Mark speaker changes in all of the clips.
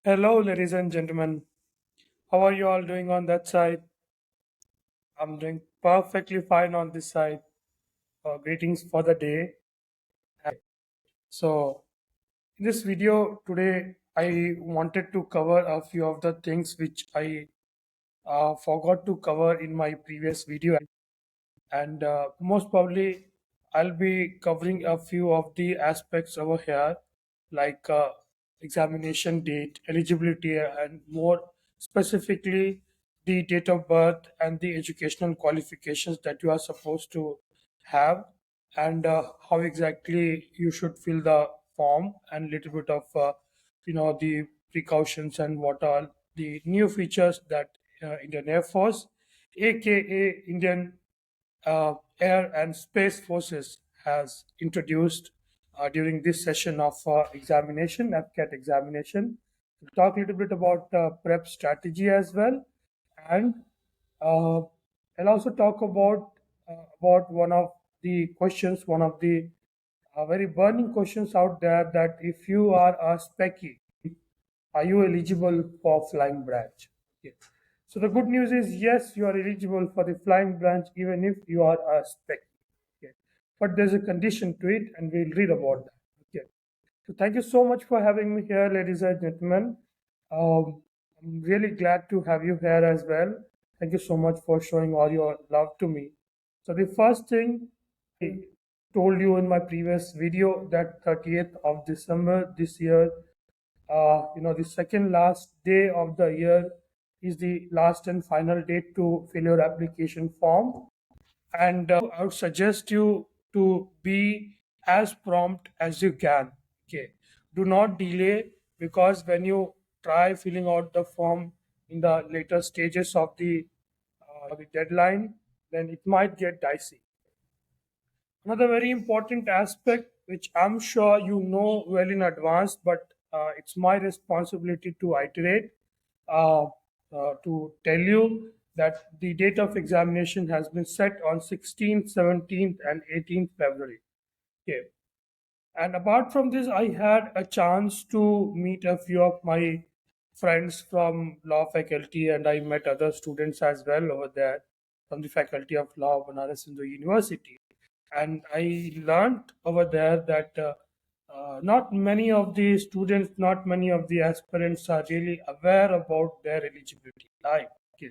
Speaker 1: Hello, ladies and gentlemen. How are you all doing on that side? I'm doing perfectly fine on this side. Greetings for the day. So, in this video today, I wanted to cover a few of the things which I forgot to cover in my previous video, and most probably I'll be covering a few of the aspects over here, like examination date, eligibility, and more specifically the date of birth and the educational qualifications that you are supposed to have, and how exactly you should fill the form, and little bit of the precautions and what are the new features that Indian Air Force, aka Indian Air and Space Forces, has introduced during this session of examination, FCAT examination. We'll talk a little bit about prep strategy as well, and uh, I'll also talk about one of the questions, one of the very burning questions out there, that if you are a speccy, are you eligible for flying branch? Okay. So the good news is yes, you are eligible for the flying branch even if you are a spec. Okay. But there's a condition to it, and we'll read about that. Okay. So thank you so much for having me here, ladies and gentlemen. I'm really glad to have you here as well. Thank you so much for showing all your love to me. So the first thing I told you in my previous video, that 30th of December this year, the second last day of the year is the last and final date to fill your application form. And I would suggest you to be as prompt as you can. Okay. Do not delay, because when you try filling out the form in the later stages of the deadline, then it might get dicey. Another very important aspect, which I'm sure you know well in advance, but it's my responsibility to iterate, uh, to tell you that the date of examination has been set on 16th, 17th, and 18th February. Okay. And apart from this, I had a chance to meet a few of my friends from law faculty, and I met other students as well over there from the faculty of law of Banaras Hindu University. And I learned over there that not many of the students, not many of the aspirants are really aware about their eligibility. Okay.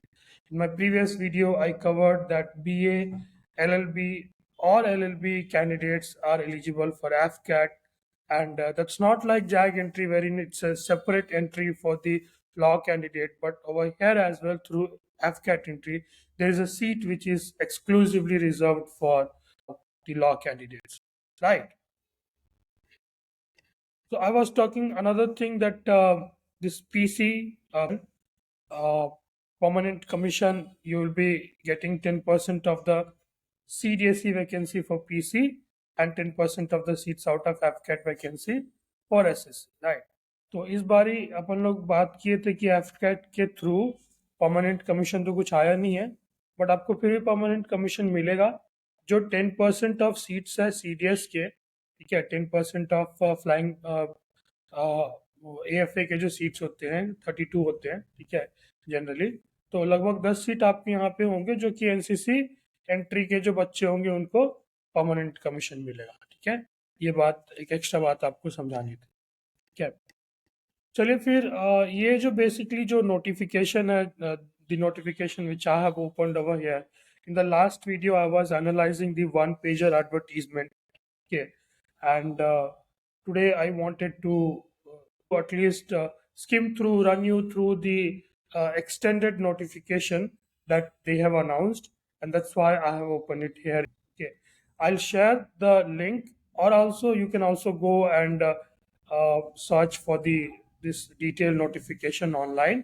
Speaker 1: In my previous video, I covered that BA, LLB, or LLB candidates are eligible for AFCAT, and that's not like JAG entry, wherein it's a separate entry for the law candidate, but over here as well, through AFCAT entry, there is a seat which is exclusively reserved for the law candidates, right? So I was talking another thing, that this PC uh, permanent commission, you will be getting 10% of the CDSE vacancy for PC, and 10% of the seats out of FCAT vacancy for SSC, right? तो इस बारी अपन लोग बात किए थे कि एफकेट के through permanent commission तो कुछ आया नहीं है, बट आपको फिर भी परमानेंट कमीशन मिलेगा। जो 10% ऑफ सीट्स है सीडीएस के, ठीक है, 10% ऑफ फ्लाइंग एएफए के जो सीट्स होते हैं 32 होते हैं, ठीक है, जनरली। तो लगभग 10 सीट आपके यहाँ पे होंगे, जो कि एनसीसी एंट्री के जो बच्चे होंगे उनको परमानेंट कमीशन मिलेगा, ठीक है। ये बात, एक एक्स्ट्रा बात आपको समझानी थी, ठीक है। चलिए फिर ये जो बेसिकली जो नोटिफिकेशन है, the notification which I have opened over here. In the last video, I was analyzing the one pager advertisement. Okay, and today I wanted to at least skim through, run you through the extended notification that they have announced, and that's why I have opened it here. Okay, I'll share the link, or also you can also go and search for the this detailed notification online,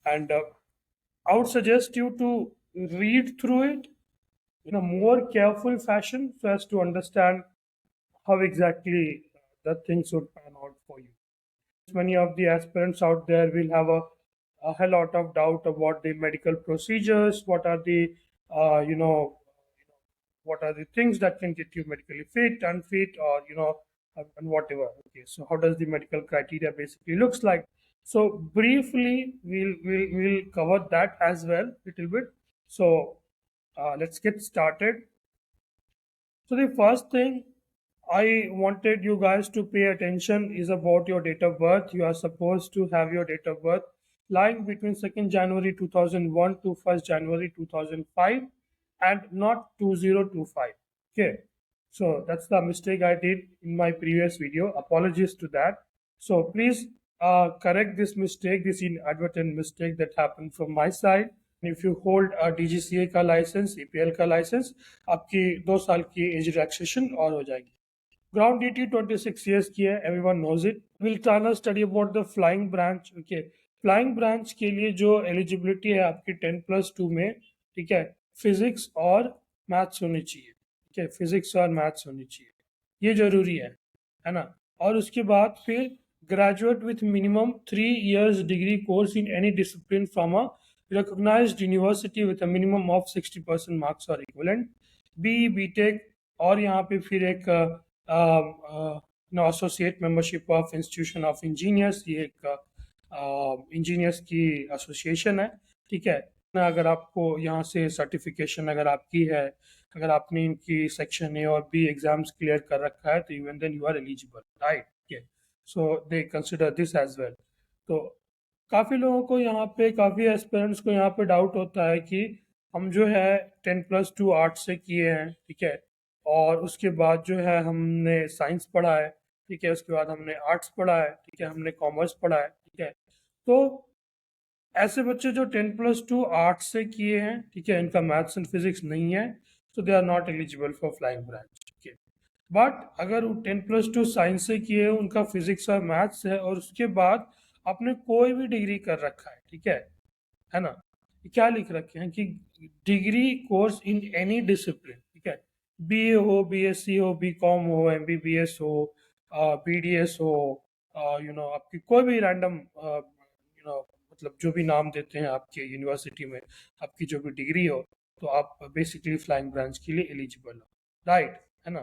Speaker 1: and I would suggest you to read through it in a more careful fashion, so as to understand how exactly the things would pan out for you. Many of the aspirants out there will have a hell lot of doubt about the medical procedures. What are the uh, you know what are the things that can get you medically fit, unfit, or and whatever. Okay, so how does the medical criteria basically looks like? So briefly, we'll cover that as well little bit. So let's get started. So the first thing I wanted you guys to pay attention is about your date of birth. You are supposed to have your date of birth lying between 2nd January 2001 to 1st January 2005 and not 2025. Okay. So that's the mistake I did in my previous video. Apologies to that. So please correct this mistake, this inadvertent mistake that happened from my side. If you hold DGCA का licence, EPL का licence, आपकी 2 साल की age relaxation और हो जाएगी. Ground duty 26 years की है, everyone knows it. Will try ना study about the flying branch. Okay, flying branch के लिए जो एलिजिबिलिटी है आपकी 10+2 में, ठीक है, फिजिक्स और मैथ्स होनी चाहिए. ठीक है, फिजिक्स और मैथ्स होनी चाहिए, ये जरूरी है ना. और उसके बाद फिर graduate with minimum 3 years degree course in any discipline from a recognized university with a minimum of 60% marks or equivalent. BTech और यहाँ पे फिर एक associate membership of institution of engineers, ये एक इंजीनियर्स की एसोसिएशन है. ठीक है, अगर आपको यहाँ से सर्टिफिकेशन अगर आपकी है, अगर आपने इनकी सेक्शन ए और बी एग्जाम्स क्लियर कर रखा है, तो even then you are eligible, right. So they consider this as well. तो काफ़ी लोगों को यहाँ पे, काफ़ी एस्पिरेंट्स को यहाँ पे डाउट होता है कि हम जो है 10+2 आर्ट्स से किए हैं, ठीक है, और उसके बाद जो है हमने साइंस पढ़ा है, ठीक है, उसके बाद हमने आर्ट्स पढ़ा है, ठीक है, हमने कॉमर्स पढ़ा है, ठीक है. तो ऐसे बच्चे जो 10+2 आर्ट्स से किए हैं, ठीक है, इनका मैथ्स एंड फिजिक्स नहीं है, तो they are not eligible for flying branch. ठीक है, बट अगर वो 10+2 साइंस से किए हैं, उनका फिजिक्स और मैथ्स है, और उसके बाद आपने कोई भी डिग्री कर रखा है, ठीक है ना, क्या लिख रखे हैं कि degree course in any discipline, ठीक है, BA हो, BSc हो, BCom हो, MBBS हो, BDS हो, आपकी कोई भी रैंडम मतलब जो भी नाम देते हैं आपके यूनिवर्सिटी में, आपकी जो भी डिग्री हो, तो आप बेसिकली फ्लाइंग ब्रांच के लिए एलिजिबल हो, राइट, है ना.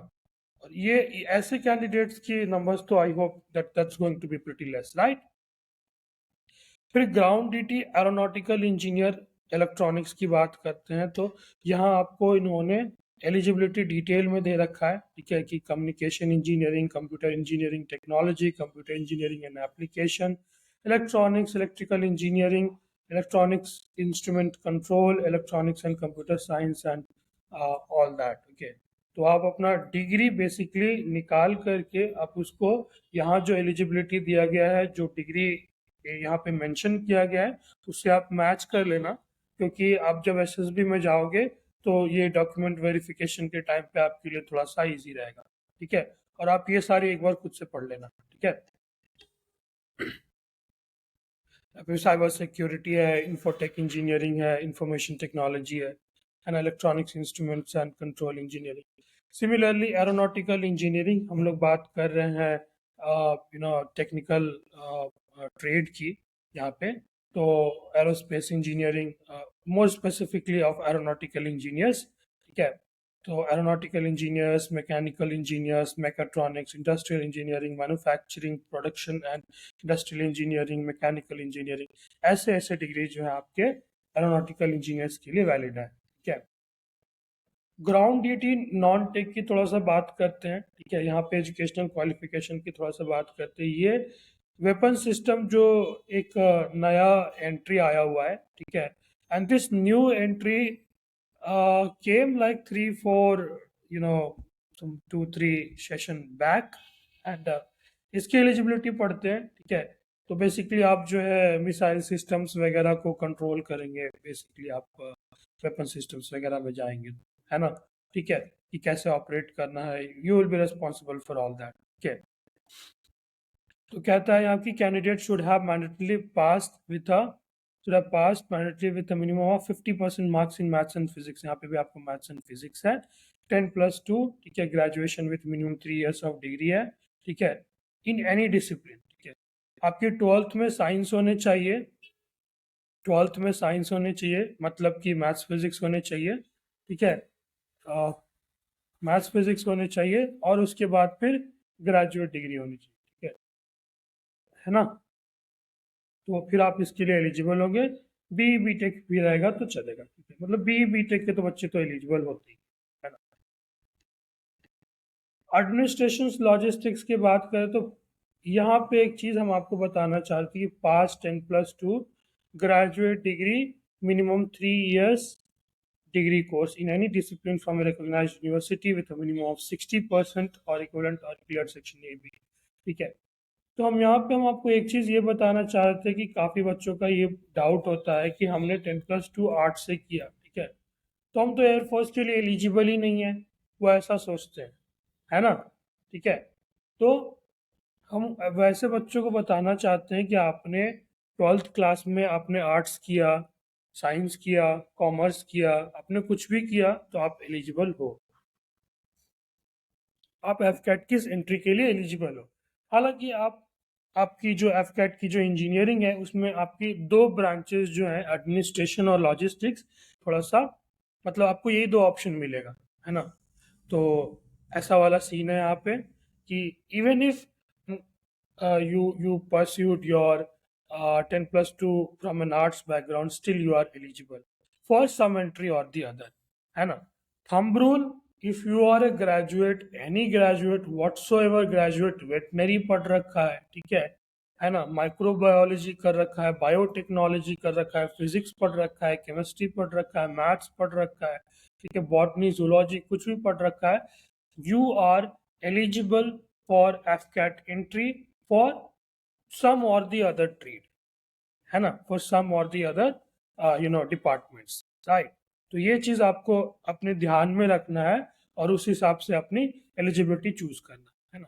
Speaker 1: और ये ऐसे कैंडिडेट्स की नंबर्स तो I hope that's going to be pretty less, right. फिर ground duty aeronautical engineer electronics की बात करते हैं, तो यहाँ आपको इन्होंने एलिजिबिलिटी डिटेल में दे रखा है, ठीक है, कि communication engineering, computer engineering technology, computer engineering and application, electronics, electrical engineering, electronics instrument control, electronics and computer science and all that. Okay, तो आप अपना डिग्री बेसिकली निकाल करके आप उसको, यहाँ जो एलिजिबिलिटी दिया गया है, जो डिग्री यहाँ पे मेंशन किया गया है, तो उससे आप मैच कर लेना, क्योंकि आप जब एसएसबी में जाओगे तो ये डॉक्यूमेंट वेरिफिकेशन के टाइम पे आपके लिए थोड़ा सा इजी रहेगा. ठीक है, और आप ये सारी एक बार खुद से पढ़ लेना. ठीक है, फिर साइबर सिक्योरिटी है, इंफोटेक इंजीनियरिंग है, इंफॉर्मेशन टेक्नोलॉजी है, and electronics instruments and control engineering. Similarly aeronautical engineering हम लोग बात कर रहे हैं टेक्निकल ट्रेड की यहाँ पे, तो aerospace engineering, more specifically of aeronautical engineers. ठीक है, तो aeronautical engineers, mechanical engineers, mechatronics, industrial engineering, manufacturing, production and industrial engineering, mechanical engineering, ऐसे ऐसे डिग्री जो है आपके एरोनॉटिकल इंजीनियर्स के लिए वैलिड है. ठीक है, ग्राउंड ड्यूटी नॉन टेक की थोड़ा सा बात करते हैं. ठीक है, यहाँ पे एजुकेशनल क्वालिफिकेशन की थोड़ा सा बात करते हैं. ये वेपन सिस्टम जो एक नया एंट्री आया हुआ है, ठीक है, and this new entry came like 3-4 some 2-3 session back, and इसकी एलिजिबिलिटी पढ़ते हैं. ठीक है, तो बेसिकली आप जो है मिसाइल सिस्टम्स वगैरह को कंट्रोल करेंगे, बेसिकली आप वेपन सिस्टम्स वगैरह में जाएंगे, है ना. ठीक है, कि कैसे ऑपरेट करना है, you will be responsible for all that. ठीक है, तो कहता है यहाँ की candidate should have mandatorily passed with a should have passed mandatory with a minimum of 50% marks in maths and physics. यहाँ पे भी आपको maths and physics है. 10+2, ठीक है, graduation with minimum 3 years of degree है. ठीक है, इन एनी डिसिप्लिन. ठीक है, आपके 12th में साइंस होने चाहिए, 12th में साइंस होने चाहिए, मतलब कि मैथ्स फिजिक्स होने चाहिए. ठीक है, मैथ्स फिजिक्स होने चाहिए, और उसके बाद फिर ग्रेजुएट डिग्री होनी चाहिए. ठीक है ना. तो फिर आप इसके लिए एलिजिबल होंगे। बी बी टेक भी रहेगा तो चलेगा, ठीक है, मतलब बी बी टेक के तो बच्चे तो एलिजिबल होते ही, है ना। एडमिनिस्ट्रेशन लॉजिस्टिक्स की बात करें तो यहाँ पे एक चीज़ हम आपको बताना चाहते हैं कि पास 10+2 graduate degree minimum 3 years degree course in any discipline from a recognized university with a minimum of 60% or equivalent or cleared section A B, ठीक है। तो हम यहाँ पे हम आपको एक चीज़ ये बताना चाह रहे थे कि काफ़ी बच्चों का ये डाउट होता है कि हमने 10+2 आर्ट से किया, ठीक है, तो हम तो एयरफोर्स के लिए एलिजिबल ही नहीं है, वो ऐसा सोचते हैं, है ना, ठीक है। तो हम वैसे बच्चों को बताना चाहते हैं कि आपने 12th क्लास में आपने आर्ट्स किया, साइंस किया, कॉमर्स किया, आपने कुछ भी किया तो आप एलिजिबल हो, आप एफ कैट की एंट्री के लिए एलिजिबल हो। हालांकि आप आपकी जो एफ कैट की जो इंजीनियरिंग है उसमें आपकी दो ब्रांचेस जो हैं, एडमिनिस्ट्रेशन और लॉजिस्टिक्स, थोड़ा सा मतलब आपको यही दो ऑप्शन मिलेगा, है ना। तो ऐसा वाला सीन है यहाँ पे कि even if you pursued your 10+2 from an arts background, still you are eligible for some entry or the other, है ना। thumb rule, if you are a graduate, any graduate whatsoever graduate, veterinary पढ़ रखा है ना, microbiology कर रखा है, biotechnology कर रखा है, फिजिक्स पढ़ रखा है, केमिस्ट्री पढ़ रखा है, मैथ्स पढ़ रखा है, ठीक है, बॉटनी जूलॉजी कुछ भी पढ़ रखा है, you are eligible for FCAT entry for some or the other trade, है ना, for some or the other departments, right। तो ये चीज आपको अपने ध्यान में रखना है और उस हिसाब से अपनी एलिजिबिलिटी चूज करना है ना।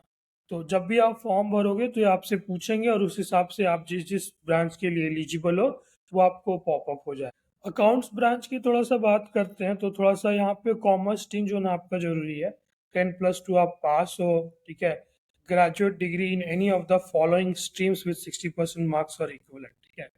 Speaker 1: तो जब भी आप फॉर्म भरोगे तो ये आपसे पूछेंगे और उस हिसाब से आप जिस जिस ब्रांच के लिए एलिजिबल हो वो आपको पॉपअप हो जाए। अकाउंट्स ब्रांच की थोड़ा सा बात करते हैं तो थोड़ा सा यहाँ पे कॉमर्स स्ट्रीम जो ना आपका जरूरी है, 10+2 आप पास हो, ठीक है, graduate degree in any of the following streams with 60% marks और इक्वलेंट, ठीक है।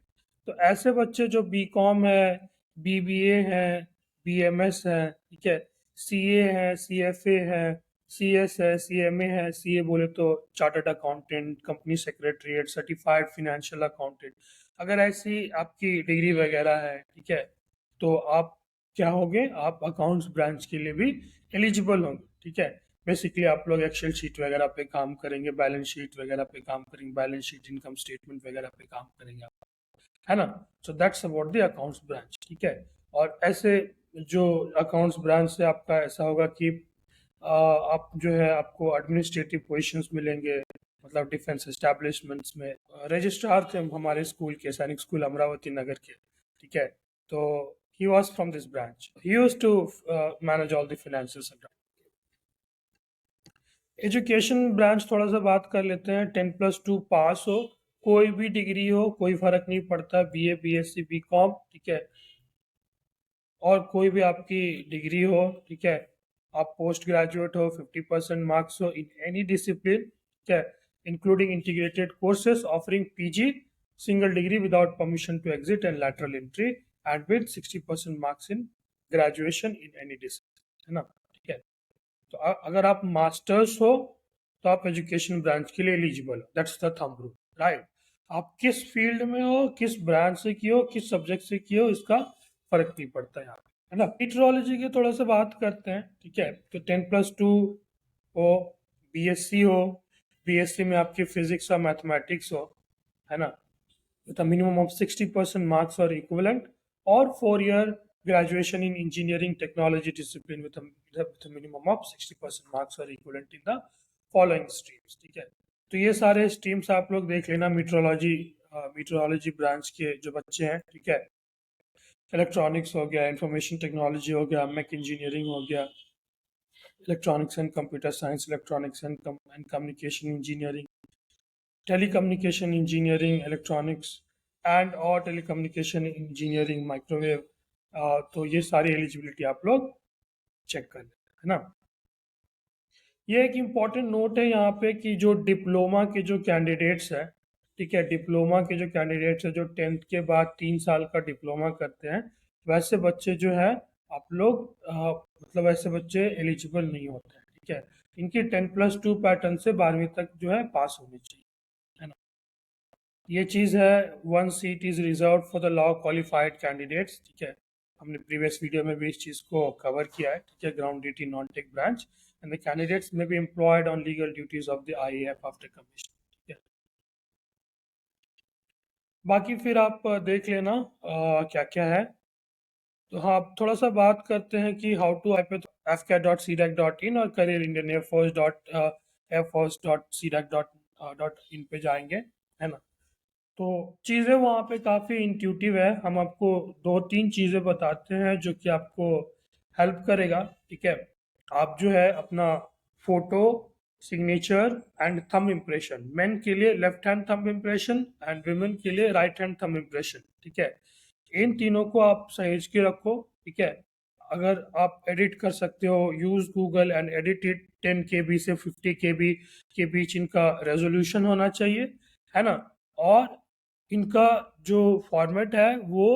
Speaker 1: तो ऐसे बच्चे जो बी कॉम है, बी बी ए है, बी एम एस है, ठीक है, सी ए है, सी एफ ए है, सी एस है, सी एम ए है, सी ए बोले तो chartered accountant, company secretariat, certified financial accountant, अगर ऐसी आपकी डिग्री वगैरह है, ठीक है, तो आप क्या होंगे, आप अकाउंट्स ब्रांच के लिए भी एलिजिबल होंगे, ठीक है। बेसिकली आप लोग एक्सेल शीट वगैरह पे काम करेंगे, बैलेंस शीट वगैरह पे काम करेंगे, बैलेंस शीट इनकम स्टेटमेंट वगैरह पे काम करेंगे आप, है ना। So that's about the accounts branch, ठीक है। और ऐसे जो अकाउंट्स ब्रांच से आपका ऐसा होगा कि आप जो है आपको एडमिनिस्ट्रेटिव पोजीशंस मिलेंगे, मतलब डिफेंस एस्टैब्लिशमेंट्स में। रजिस्ट्रार थे हमारे स्कूल के, सैनिक स्कूल अमरावती नगर के, ठीक है। तो he was from this branch, he used to manage all the finances. Education branch थोड़ा सा बात कर लेते हैं। 10+2 पास हो, कोई भी डिग्री हो, कोई फर्क नहीं पड़ता, B A, B S C, B Com, ठीक है, और कोई भी आपकी डिग्री हो, ठीक है, आप पोस्ट ग्रेजुएट हो, 50% मार्क्स हो इन एनी डिसिप्लिन, ठीक है, including integrated courses offering PG single degree without permission to exit and lateral entry and with 60% marks in graduation in any discipline, है ना, ठीक है। तो अगर आप मास्टर्स हो तो आप एजुकेशन ब्रांच के लिए एलिजिबल हो, that's the thumb rule, right. आप किस फील्ड में हो, किस ब्रांच से किए हो, किस सब्जेक्ट से किए हो, इसका फर्क नहीं पड़ता यहाँ पे, है ना। मीटरोलॉजी की थोड़ा सा बात करते हैं, ठीक है। तो 10+2 हो, बीएससी हो, बीएससी में आपकी फिजिक्स और मैथमेटिक्स हो, है ना, with a minimum of 60% marks or equivalent, or 4 year graduation in engineering technology discipline with a minimum of 60% marks or equivalent in the following streams, ठीक है। तो ये सारे स्ट्रीम्स आप लोग देख लेना, मीटरोलॉजी ब्रांच के जो बच्चे हैं, ठीक है। इलेक्ट्रॉनिक्स हो गया, इंफॉर्मेशन टेक्नोलॉजी हो गया, मैक इंजीनियरिंग हो गया, electronics and computer science, electronics and communication engineering, telecommunication engineering, electronics and और टेलीकम्युनिकेशन इंजीनियरिंग, माइक्रोवेव, तो ये सारी एलिजिबिलिटी आप लोग चेक कर लें, है ना। ये एक इम्पॉर्टेंट नोट है यहाँ पे कि जो डिप्लोमा के जो कैंडिडेट्स हैं, ठीक है, डिप्लोमा के जो कैंडिडेट्स हैं जो 10th के बाद 3 साल का डिप्लोमा करते हैं, वैसे बच्चे जो है आप लोग मतलब ऐसे बच्चे एलिजिबल नहीं होते हैं, ठीक है। इनकी 10+2 पैटर्न से 12वीं तक जो है पास होनी चाहिए, है ना। ये चीज़ है, 1 seat is reserve for the law qualified candidates, ठीक है। हमने प्रीवियस वीडियो में भी इस चीज़ को कवर किया है, ठीक है। Ground duty non tech branch and the candidates में be employed on legal duties of the IAF after commission, ठीक है। बाकी फिर आप देख लेना क्या क्या है। तो हाँ, अब थोड़ा सा बात करते हैं कि हाउ टू पे fcat.cdac.in और career Indian air force dot air force dot CDAC dot in पे जाएंगे, है ना। तो चीज़ें वहाँ पे काफ़ी इंट्यूटिव है। हम आपको दो तीन चीज़ें बताते हैं जो कि आपको हेल्प करेगा, ठीक है। आप जो है अपना photo, signature and thumb impression, main के लिए left hand thumb impression and women के लिए राइट हैंड थंब इम्प्रेशन, ठीक है। इन तीनों को आप सहेज के रखो, ठीक है। अगर आप एडिट कर सकते हो, use Google and edit it. 10 KB से 50 KB के बीच इनका रेजोल्यूशन होना चाहिए, है ना। और इनका जो फॉर्मेट है वो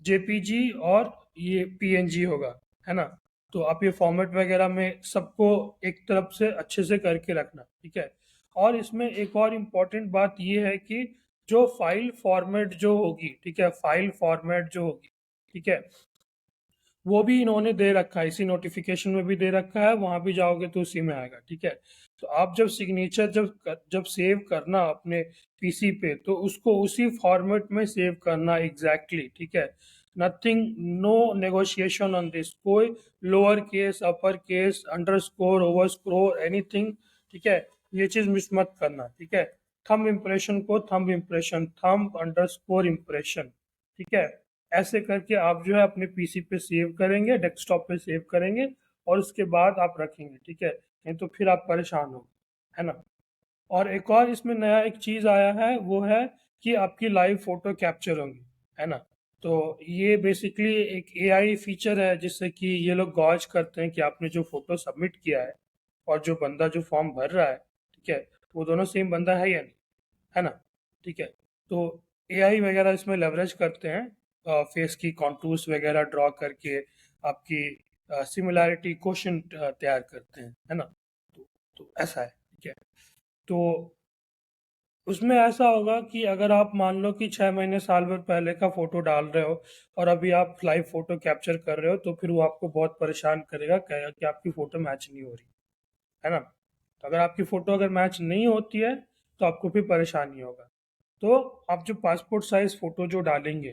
Speaker 1: जेपीजी और ये पीएनजी होगा, है ना। तो आप ये फॉर्मेट वगैरह में सबको एक तरफ से अच्छे से करके रखना, ठीक है। और इसमें एक और इम्पॉर्टेंट बात ये है कि जो फाइल फॉर्मेट जो होगी, ठीक है, फाइल फॉर्मेट जो होगी, ठीक है, वो भी इन्होंने दे रखा है, इसी नोटिफिकेशन में भी दे रखा है, वहां भी जाओगे तो उसी में आएगा, ठीक है। तो आप जब सिग्नेचर जब सेव करना अपने पीसी पे, तो उसको उसी फॉर्मेट में सेव करना एग्जैक्टली, ठीक है। Nothing, no negotiation on this, कोई lower case, upper case, underscore, over score, anything, ठीक है। ये चीज मिस मत करना, ठीक है। थंब इम्प्रेशन को thumb impression, thumb underscore impression, ठीक है। ऐसे करके आप जो है अपने पीसी पे सेव करेंगे, डेस्कटॉप पे सेव करेंगे और उसके बाद आप रखेंगे, ठीक है। नहीं तो फिर आप परेशान हो, है ना। और एक और इसमें नया एक चीज आया है, वो है कि आपकी लाइव फोटो कैप्चर होंगी, है ना। तो ये बेसिकली एक एआई फीचर है जिससे कि ये लोग गॉज करते हैं कि आपने जो फोटो सबमिट किया है और जो बंदा जो फॉर्म भर रहा है, ठीक है, वो दोनों सेम बंदा है या नहीं, है ना, ठीक है। तो एआई वगैरह इसमें लेवरेज करते हैं, फेस की कॉन्टूर्स वगैरह ड्रॉ करके आपकी सिमिलैरिटी क्वोशंट तैयार करते हैं, है ना। तो ऐसा है, ठीक है। तो उसमें ऐसा होगा कि अगर आप मान लो कि 6 महीने साल भर पहले का फोटो डाल रहे हो और अभी आप लाइव फोटो कैप्चर कर रहे हो, तो फिर वो आपको बहुत परेशान करेगा, कहेगा कि आपकी फोटो मैच नहीं हो रही, है ना। तो अगर आपकी फ़ोटो अगर मैच नहीं होती है तो आपको फिर परेशानी होगा। तो आप जो पासपोर्ट साइज़ फ़ोटो जो डालेंगे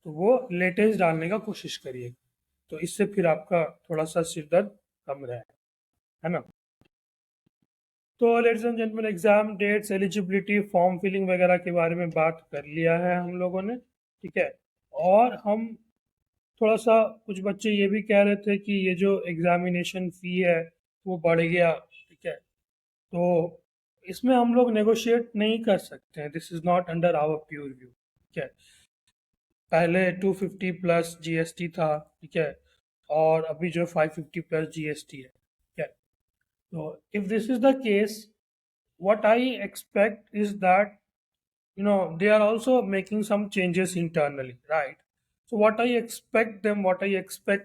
Speaker 1: तो वो लेटेस्ट डालने का कोशिश करिए, तो इससे फिर आपका थोड़ा सा सिर दर्द कम रहे, है ना। तो ladies and gentleman, exam dates, eligibility, form filling वगैरह के बारे में बात कर लिया है हम लोगों ने, ठीक है। और हम थोड़ा सा, कुछ बच्चे ये भी कह रहे थे कि ये जो एग्जामिनेशन फ़ी है वो बढ़ गया, ठीक है। तो इसमें हम लोग नेगोशिएट नहीं कर सकते हैं, this is not under our purview, ठीक है। पहले 250 प्लस जीएसटी था, ठीक है, और अभी जो 550 प्लस जीएसटी है, ठीक है। तो if this is the case, what I expect is that, they are also making some changes internally, right? So what I expect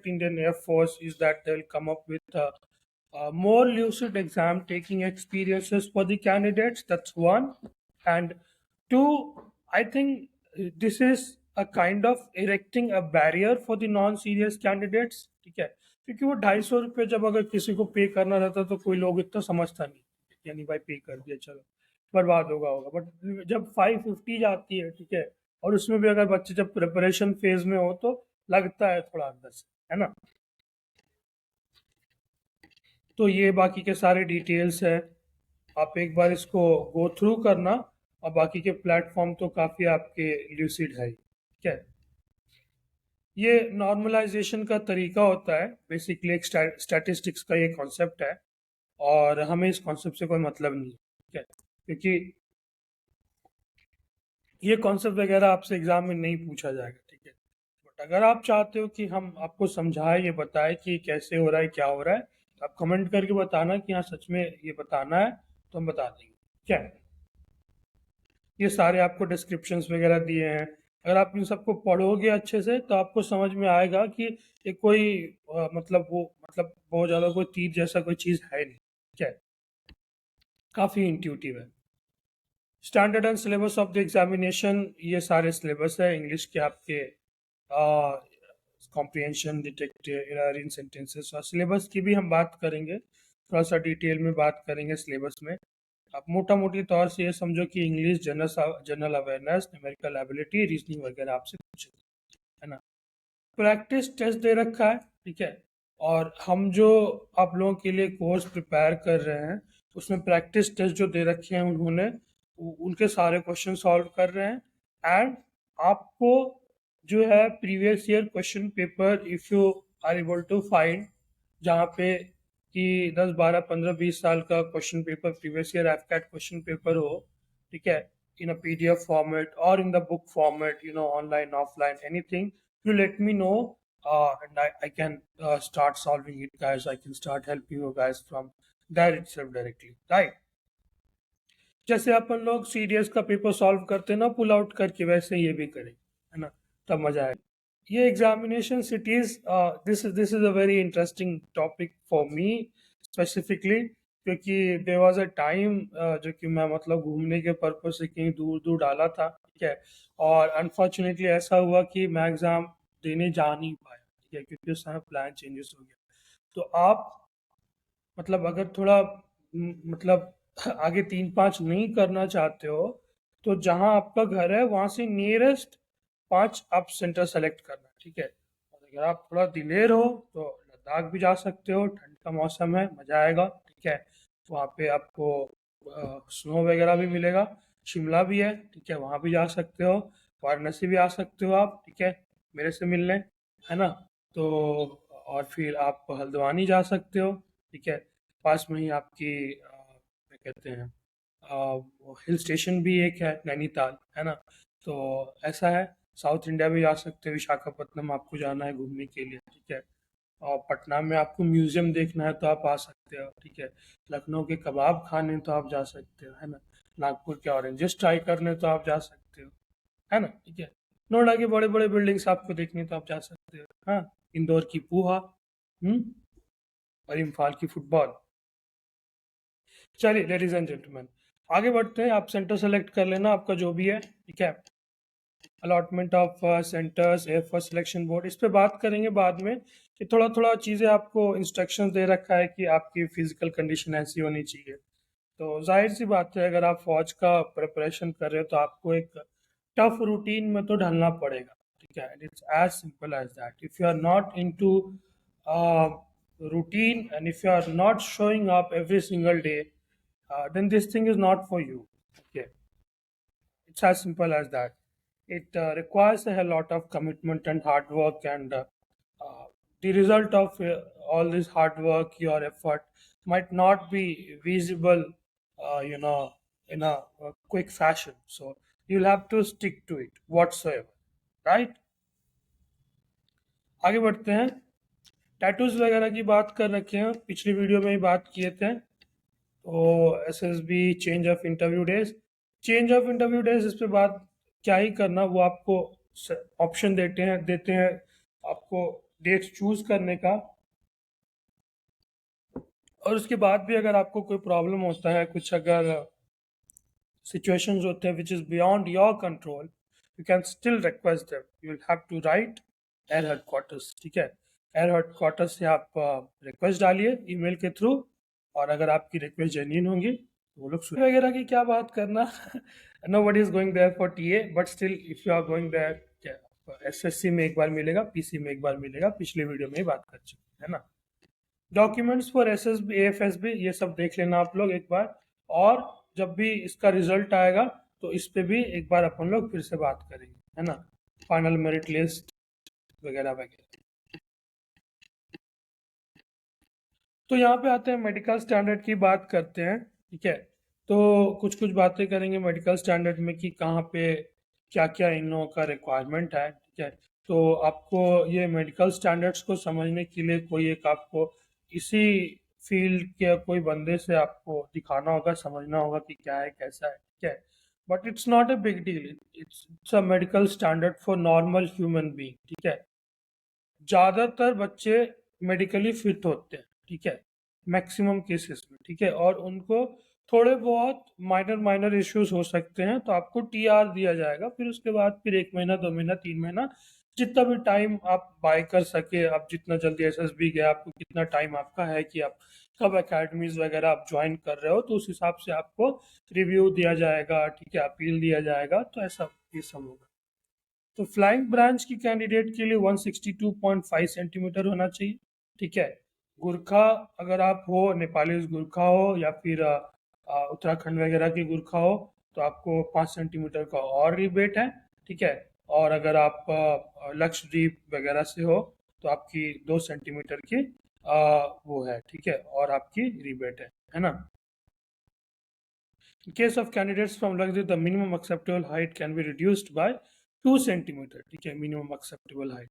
Speaker 1: Indian Air Force is that they'll come up with more lucid exam taking experiences for the candidates. That's one. And two, I think this is a kind of erecting a barrier for the non-serious candidates, ठीक है। क्योंकि वो 250 रुपये जब अगर किसी को पे करना रहता तो कोई लोग इतना समझता नहीं, यानी भाई पे कर दिया चलो बर्बाद होगा बट जब 550 जाती है, ठीक है, और उसमें भी अगर बच्चे जब प्रिपरेशन फेज में हो तो लगता है थोड़ा अंदर से, है ना। तो ये बाकी के सारे डिटेल्स है, आप एक बार इसको गो थ्रू करना। और बाकी के प्लेटफॉर्म तो काफ़ी आपके ल्यूसिड है, ठीक है। ये नॉर्मलाइजेशन का तरीका होता है, बेसिकली एक स्टैटिस्टिक्स का ये कॉन्सेप्ट है और हमें इस कॉन्सेप्ट से कोई मतलब नहीं है, ठीक है। क्योंकि ये कॉन्सेप्ट वगैरह आपसे एग्जाम में नहीं पूछा जाएगा, ठीक है। बट अगर आप चाहते हो कि हम आपको समझाएं, ये बताएं कि कैसे हो रहा है, क्या हो रहा है, तो आप कमेंट करके बताना कि हाँ सच में ये बताना है, तो हम बता देंगे, क्या है। ये सारे आपको डिस्क्रिप्शंस वगैरह दिए हैं, अगर आप इन सबको पढ़ोगे अच्छे से तो आपको समझ में आएगा कि ये कोई मतलब बहुत ज़्यादा कोई तीर जैसा कोई चीज़ है नहीं, क्या है, काफ़ी इंट्यूटिव है। Standard and syllabus of the examination, ये सारे सिलेबस है इंग्लिश के आपके, कॉम्प्रिहेंशन, डिटेक्टिव, इन सेंटेंसेस, और सिलेबस की भी हम बात करेंगे, थोड़ा सा डिटेल में बात करेंगे सिलेबस में। आप मोटा मोटी तौर से ये समझो कि English, general awareness, numerical ability, reasoning वगैरह आपसे पूछेंगे, है ना। प्रैक्टिस टेस्ट दे रखा है, ठीक है। और हम जो आप लोगों के लिए कोर्स प्रिपेयर कर रहे हैं, उसमें प्रैक्टिस टेस्ट जो दे रखे हैं उन्होंने, उनके सारे क्वेश्चन सॉल्व कर रहे हैं। एंड आपको जो है previous year question paper, if you are able to find, जहाँ पे कि 10, 12, 15, 20 साल का question paper, previous year AFCAT question paper हो, ठीक है, इन अ पीडीएफ फॉर्मेट और in the book format, online, offline, anything, you let me know, and I can start solving it, guys. I can start helping you guys from there itself directly, right? जैसे अपन लोग CDS का paper solve करते हैं ना pull out करके, वैसे ये भी करें, है ना, तब मजा आएगा। ये examination cities, this is a very interesting topic for me specifically, क्योंकि देयर वाज अ टाइम जो कि मैं मतलब घूमने के पर्पज से कहीं दूर दूर डाला था, ठीक है। और अनफॉर्चुनेटली ऐसा हुआ कि मैं एग्ज़ाम देने जा नहीं पाया, ठीक है, क्योंकि उस समय प्लान चेंजेस हो गया। तो आप मतलब अगर थोड़ा मतलब आगे 3-5 नहीं करना चाहते हो, तो जहाँ आपका घर है वहाँ से नियरेस्ट 5 आप सेंटर सेलेक्ट करना, ठीक है। और अगर आप थोड़ा दिलेर हो तो लद्दाख भी जा सकते हो, ठंड का मौसम है, मज़ा आएगा, ठीक है। वहाँ पे आपको स्नो वगैरह भी मिलेगा। शिमला भी है, ठीक है, वहाँ भी जा सकते हो। वाराणसी भी आ सकते हो आप, ठीक है, मेरे से मिलने, है ना। तो और फिर आप हल्द्वानी जा सकते हो, ठीक है, पास में ही आपकी क्या कहते हैं, हिल स्टेशन भी एक है, नैनीताल, है ना। तो ऐसा है, साउथ इंडिया भी जा सकते हो, विशाखापट्टनम आपको जाना है घूमने के लिए, ठीक है। और पटना में आपको म्यूजियम देखना है तो आप आ सकते हो, ठीक है। लखनऊ के कबाब खाने तो आप जा सकते हो, है ना। नागपुर के ऑरेंजेस ट्राई करने तो आप जा सकते हो, है ना, ठीक है। नोएडा के बड़े बड़े बिल्डिंग्स आपको देखनी तो आप जा सकते हो, हाँ। इंदौर की पोहा, और इम्फाल की फुटबॉल। चलिए लेडीज एंड जेंटलमैन, आगे बढ़ते हैं। आप सेंटर सेलेक्ट कर लेना आपका जो भी है, ठीक है। Allotment of centres, Air Force Selection Board, इस पे बात करेंगे बाद में, कि थोड़ा थोड़ा चीज़ें आपको इंस्ट्रक्शन दे रखा है कि आपकी फिजिकल कंडीशन ऐसी होनी चाहिए। तो जाहिर सी बात है, अगर आप फौज का प्रिपरेशन कर रहे हो तो आपको एक टफ रूटीन में तो ढलना पड़ेगा, ठीक है। It's as simple as that. If you are not into routine, and if you are not showing up every single day, then this thing is not for you, okay. It's as simple as that. It requires a lot of commitment and hard work, and the result of all this hard work, your effort, might not be visible, you know, in a quick fashion. So you'll have to stick to it whatsoever, right? आगे बढ़ते हैं। Tattoos वगैरह की बात कर रखे हैं, पिछली वीडियो में ही बात किए थे। तो SSB, change of interview days, इस पे बात क्या ही करना, वो आपको ऑप्शन देते हैं आपको डेट चूज करने का। और उसके बाद भी अगर आपको कोई प्रॉब्लम होता है, कुछ अगर सिचुएशंस होते हैं which is beyond your control, you can still request them. You will have to write air headquarters, ठीक है। एयर हेडक्वार्टर्स से आप रिक्वेस्ट डालिए ईमेल के थ्रू, और अगर आपकी रिक्वेस्ट जेन्युइन होंगी तो वो लोग सुन वगैरह की क्या बात करना। Nobody is going there for TA, but still if you are going there, SSC में एक बार मिलेगा, पीसी में एक बार मिलेगा, पिछले वीडियो में ही बात कर चुके, है ना। डॉक्यूमेंट्स फॉर एसएसबी, एएफएसबी, ये सब देख लेना आप लोग एक बार। और जब भी इसका रिजल्ट आएगा तो इस पे भी एक बार अपन लोग फिर से बात करेंगे, है ना। फाइनल मेरिट लिस्ट वगैरह वगैरह। तो यहाँ पे आते हैं, मेडिकल स्टैंडर्ड की बात करते हैं, ठीक है। तो कुछ कुछ बातें करेंगे मेडिकल स्टैंडर्ड में कि कहाँ पे क्या क्या इन लोगों का रिक्वायरमेंट है, ठीक है। तो आपको ये मेडिकल स्टैंडर्ड्स को समझने के लिए कोई एक आपको इसी फील्ड के कोई बंदे से आपको दिखाना होगा, समझना होगा कि क्या है कैसा है, ठीक है। But it's not a big deal, it's a medical standard for normal human being, ठीक है। ज़्यादातर बच्चे मेडिकली फिट होते हैं, ठीक है, मैक्सिमम केसेस में, ठीक है। और उनको थोड़े बहुत माइनर माइनर इश्यूज हो सकते हैं, तो आपको टीआर दिया जाएगा। फिर उसके बाद फिर 1 महीना, 2 महीना, 3 महीना, जितना भी टाइम आप बाय कर सके, आप जितना जल्दी एसएसबी गया, आपको कितना टाइम आपका है कि आप कब एकेडमीज वगैरह आप ज्वाइन कर रहे हो, तो उस हिसाब से आपको रिव्यू दिया जाएगा, ठीक है, अपील दिया जाएगा, तो ऐसा ये सब होगा। तो फ्लाइंग ब्रांच की कैंडिडेट के लिए 162.5 सेंटीमीटर होना चाहिए, ठीक है। गुरखा अगर आप हो, नेपाली गुरखा हो, या फिर उत्तराखंड वगैरह की गुरखा हो, तो आपको 5 सेंटीमीटर का और रिबेट है, ठीक है। और अगर आप लक्षद्वीप वगैरह से हो, तो आपकी 2 सेंटीमीटर की वो है, ठीक है, और आपकी रिबेट है ना। In case of candidates from Lakshadweep, the minimum acceptable height can be reduced by 2 centimetre, ठीक है, मिनिमम एक्सेप्टेबल हाइट।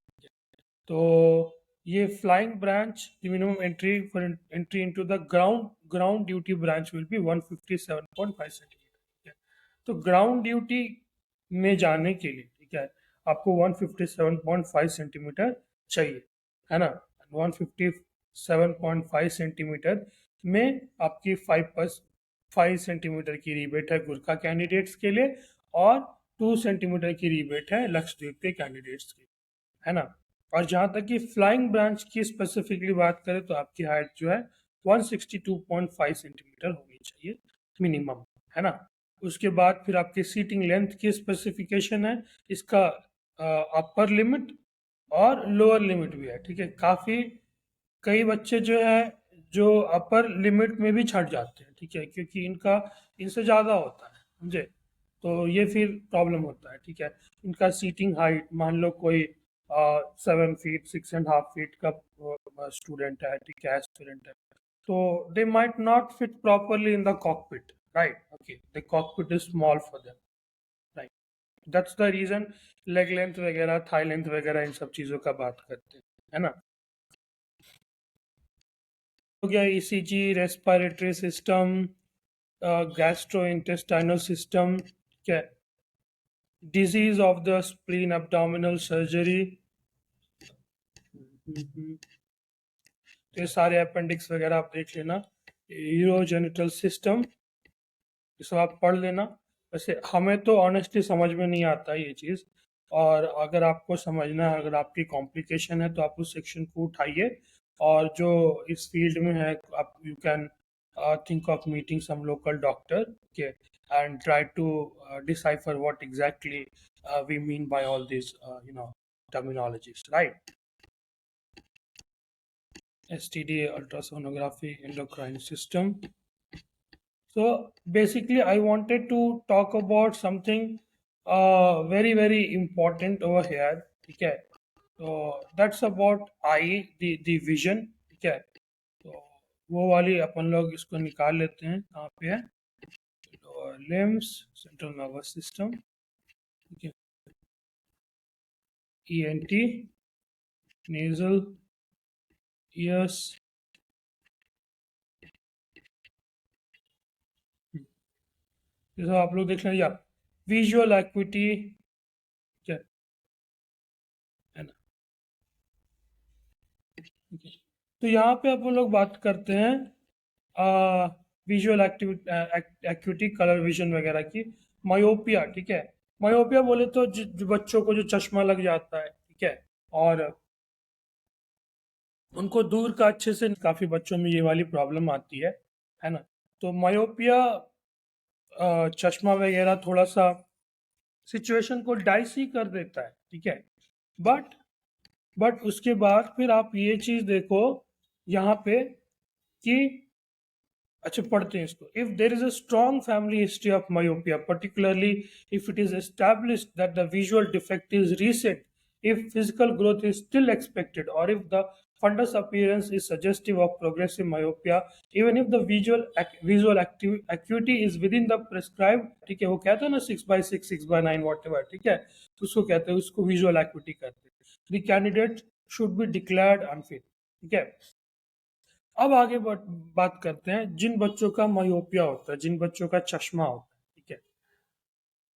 Speaker 1: तो ये flying branch, the minimum entry for entry into the ground duty branch will be 157.5 centimetre, ठीक है। तो ground duty में जाने के लिए, ठीक है, आपको 157.5 सेंटीमीटर चाहिए, है ना। 157.5 सेंटीमीटर में आपकी 5 सेंटीमीटर की रिबेट है गुरखा कैंडिडेट्स के लिए, और 2 सेंटीमीटर की रिबेट है लक्षद्वीप के कैंडिडेट्स के लिए, है ना। और जहाँ तक कि फ्लाइंग ब्रांच की स्पेसिफिकली बात करें, तो आपकी हाइट जो है 162.5 सेंटीमीटर होनी चाहिए मिनिमम, है ना। उसके बाद फिर आपकी सीटिंग लेंथ की स्पेसिफिकेशन है, इसका अपर लिमिट और लोअर लिमिट भी है, ठीक है। काफ़ी कई बच्चे जो है, जो अपर लिमिट में भी छट जाते हैं, ठीक है, क्योंकि इनका इनसे ज़्यादा होता है, समझे। तो ये फिर प्रॉब्लम होता है, ठीक है। इनका सीटिंग हाइट, मान लो कोई 7 फीट 6.5 फीट का स्टूडेंट है, ठीक है, एस्पिरेंट है, तो they might not fit properly in the cockpit, right, okay, the cockpit is small for them, right. That's the reason leg length वगैरह, थाई लेंथ वगैरह, इन सब चीज़ों का बात करते हैं, है ना। हो गया ECG, respiratory system, gastrointestinal system, क्या, disease of the spleen, abdominal surgery, तो ये सारे अपेंडिक्स वगैरह आप देख लेना। यूरोजेनिटल सिस्टम, ये सब आप पढ़ लेना। वैसे हमें तो ऑनेस्टली समझ में नहीं आता ये चीज़, और अगर आपको समझना है, अगर आपकी कॉम्प्लिकेशन है, तो आप उस सेक्शन को उठाइए, और जो इस फील्ड में है, आप you can think of meeting some local doctor, okay, and try to decipher what exactly we mean by all these terminologies, right. STD, ultrasonography, endocrine system. So basically I wanted to talk about something very very important over here, okay. So that's about eye, the vision, okay. तो वो वाली अपन लोग इसको निकाल लेते हैं, कहाँ पे है, limbs, central nervous system, ठीक है, ENT, nasal, ears, ये सब आप लोग देख लें, या विजुअल एक्विटी, क्या है ना, ठीक है। तो यहाँ पे अपन लोग बात करते हैं विजुअल एक्टिविटी, कलर विजन वगैरह की। मायोपिया, ठीक है, मायोपिया बोले तो जो बच्चों को जो चश्मा लग जाता है, ठीक है, और उनको दूर का अच्छे से, काफ़ी बच्चों में ये वाली प्रॉब्लम आती है ना। तो मायोपिया चश्मा वगैरह थोड़ा सा सिचुएशन को डाइसी कर देता है, ठीक है। बट उसके बाद फिर आप ये चीज़ देखो यहाँ पे कि, अच्छा पढ़ते हैं इसको। If there is a strong family history of myopia, particularly if it is established that the visual defect is recent, if physical growth is still expected, or if the fundus appearance is suggestive of progressive myopia, even if the acuity is within the prescribed, ठीक है, वो कहते हैं ना 6/6, 6/9, whatever, ठीक है, तो उसको कहते हैं, उसको विजुअल एक्यूटी कहते हैं। The candidate should be declared unfit, ठीक है। अब आगे बात करते हैं जिन बच्चों का मायोपिया होता है, जिन बच्चों का चश्मा होता है, ठीक है,